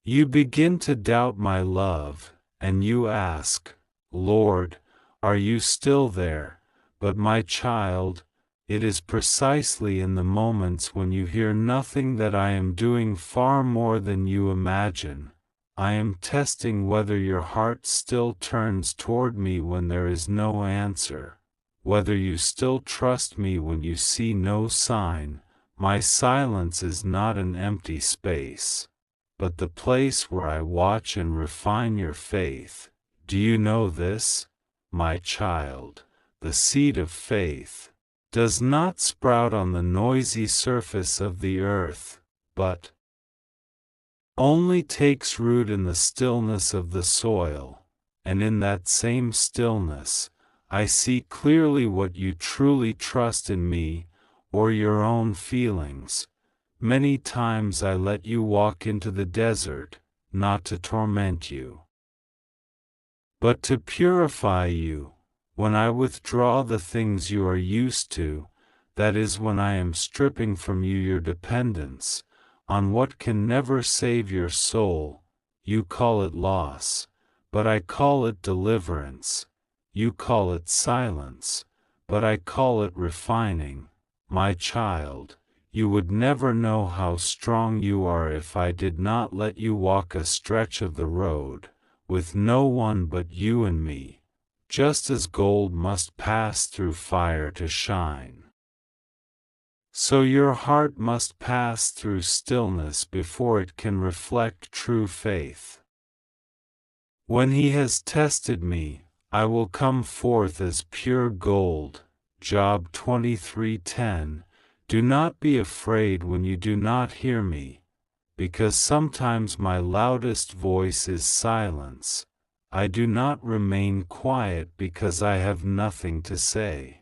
You begin to doubt my love, and you ask, Lord, are you still there? But my child, it is precisely in the moments when you hear nothing that I am doing far more than you imagine. I am testing whether your heart still turns toward me when there is no answer, whether you still trust me when you see no sign. My silence is not an empty space, but the place where I watch and refine your faith. Do you know this, my child? The seed of faith does not sprout on the noisy surface of the earth, but only takes root in the stillness of the soil, and in that same stillness, I see clearly what you truly trust in me, or your own feelings. Many times I let you walk into the desert, not to torment you, but to purify you. When I withdraw the things you are used to, that is when I am stripping from you your dependence on what can never save your soul. You call it loss, but I call it deliverance. You call it silence, but I call it refining. My child, you would never know how strong you are if I did not let you walk a stretch of the road, with no one but you and me, just as gold must pass through fire to shine. So your heart must pass through stillness before it can reflect true faith. When he has tested me, I will come forth as pure gold. Job 23:10. Do not be afraid when you do not hear me, because sometimes my loudest voice is silence. I do not remain quiet because I have nothing to say,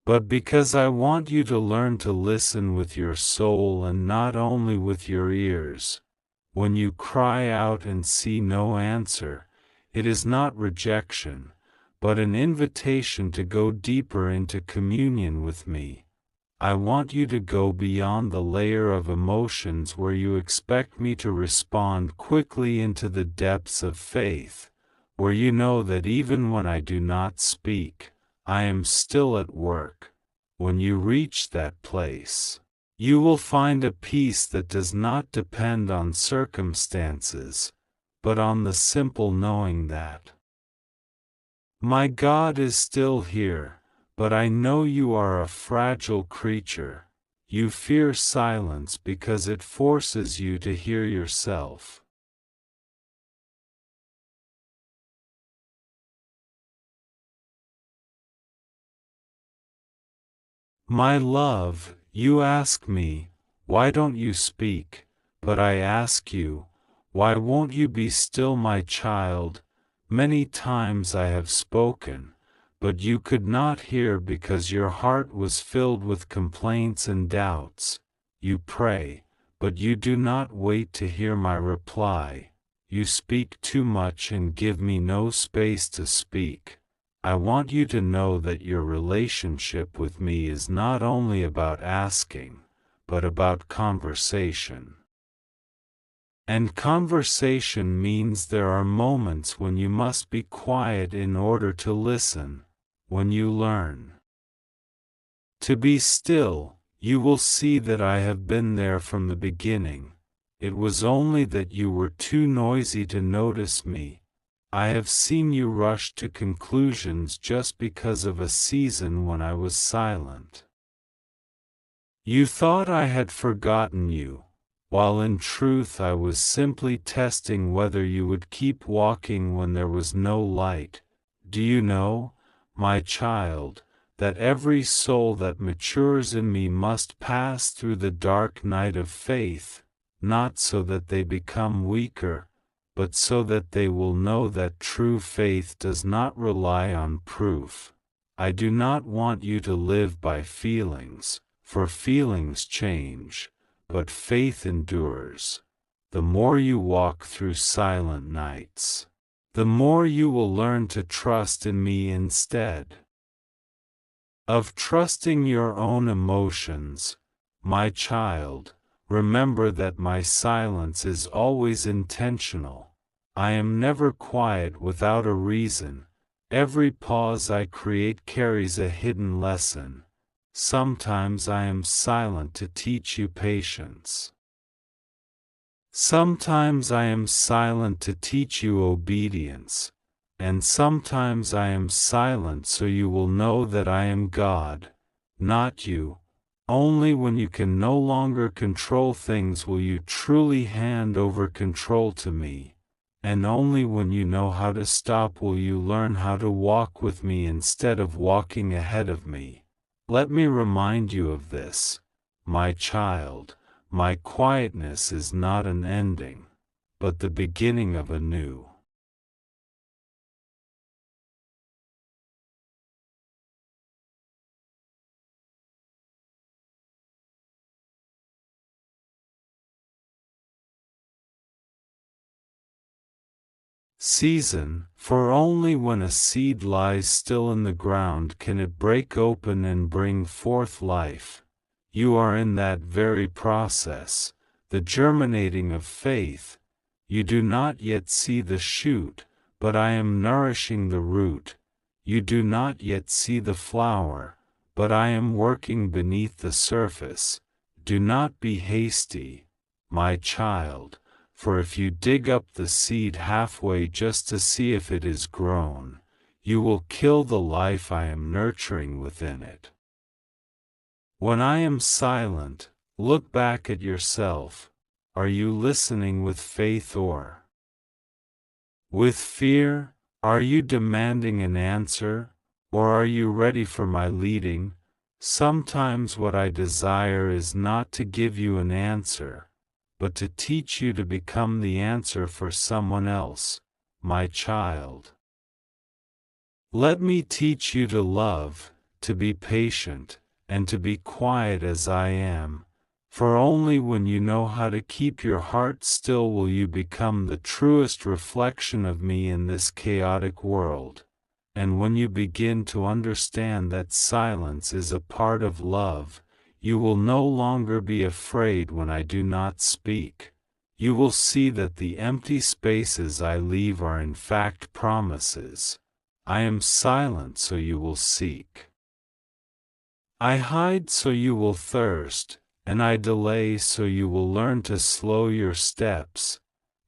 but because I want you to learn to listen with your soul and not only with your ears. When you cry out and see no answer, it is not rejection, but an invitation to go deeper into communion with me. I want you to go beyond the layer of emotions where you expect me to respond quickly into the depths of faith, where you know that even when I do not speak, I am still at work. When you reach that place, you will find a peace that does not depend on circumstances, but on the simple knowing that my God is still here. But I know you are a fragile creature. You fear silence because it forces you to hear yourself. My love, you ask me, why don't you speak? But I ask you, why won't you be still, my child? Many times I have spoken, but you could not hear because your heart was filled with complaints and doubts. You pray, but you do not wait to hear my reply. You speak too much and give me no space to speak. I want you to know that your relationship with me is not only about asking, but about conversation. And conversation means there are moments when you must be quiet in order to listen. When you learn to be still, you will see that I have been there from the beginning. It was only that you were too noisy to notice me. I have seen you rush to conclusions just because of a season when I was silent. You thought I had forgotten you, while in truth I was simply testing whether you would keep walking when there was no light. Do you know, my child, that every soul that matures in me must pass through the dark night of faith, not so that they become weaker, but so that they will know that true faith does not rely on proof. I do not want you to live by feelings, for feelings change, but faith endures. The more you walk through silent nights, the more you will learn to trust in me instead of trusting your own emotions. My child, remember that my silence is always intentional. I am never quiet without a reason. Every pause I create carries a hidden lesson. Sometimes I am silent to teach you patience. Sometimes I am silent to teach you obedience. And sometimes I am silent so you will know that I am God, not you. Only when you can no longer control things will you truly hand over control to me. And only when you know how to stop will you learn how to walk with me instead of walking ahead of me. Let me remind you of this, my child. My quietness is not an ending, but the beginning of a new. Season, for only when a seed lies still in the ground can it break open and bring forth life. You are in that very process, the germinating of faith. You do not yet see the shoot, but I am nourishing the root. You do not yet see the flower, but I am working beneath the surface. Do not be hasty, my child. For if you dig up the seed halfway just to see if it is grown, you will kill the life I am nurturing within it. When I am silent, look back at yourself. Are you listening with faith or with fear? Are you demanding an answer, or are you ready for my leading? Sometimes what I desire is not to give you an answer, but to teach you to become the answer for someone else, my child. Let me teach you to love, to be patient, and to be quiet as I am, for only when you know how to keep your heart still will you become the truest reflection of me in this chaotic world. And when you begin to understand that silence is a part of love, you will no longer be afraid when I do not speak. You will see that the empty spaces I leave are in fact promises. I am silent so you will seek. I hide so you will thirst, and I delay so you will learn to slow your steps.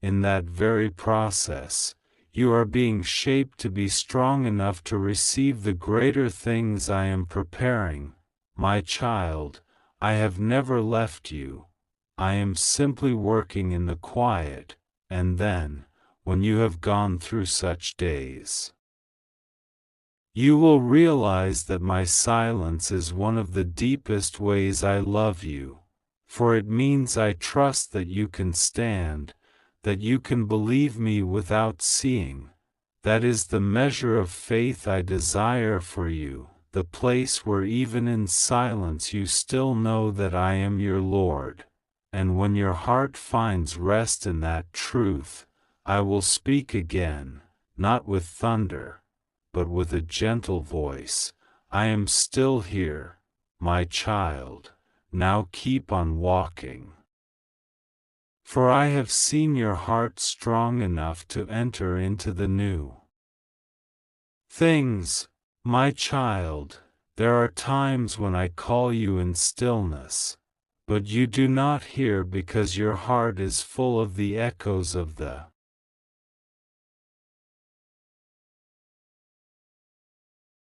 In that very process, you are being shaped to be strong enough to receive the greater things I am preparing. My child, I have never left you. I am simply working in the quiet, and then, when you have gone through such days, you will realize that my silence is one of the deepest ways I love you, for it means I trust that you can stand, that you can believe me without seeing. That is the measure of faith I desire for you, the place where even in silence you still know that I am your Lord. And when your heart finds rest in that truth, I will speak again, not with thunder, but with a gentle voice. I am still here, my child, now keep on walking. For I have seen your heart strong enough to enter into the new things, my child. There are times when I call you in stillness, but you do not hear because your heart is full of the echoes of the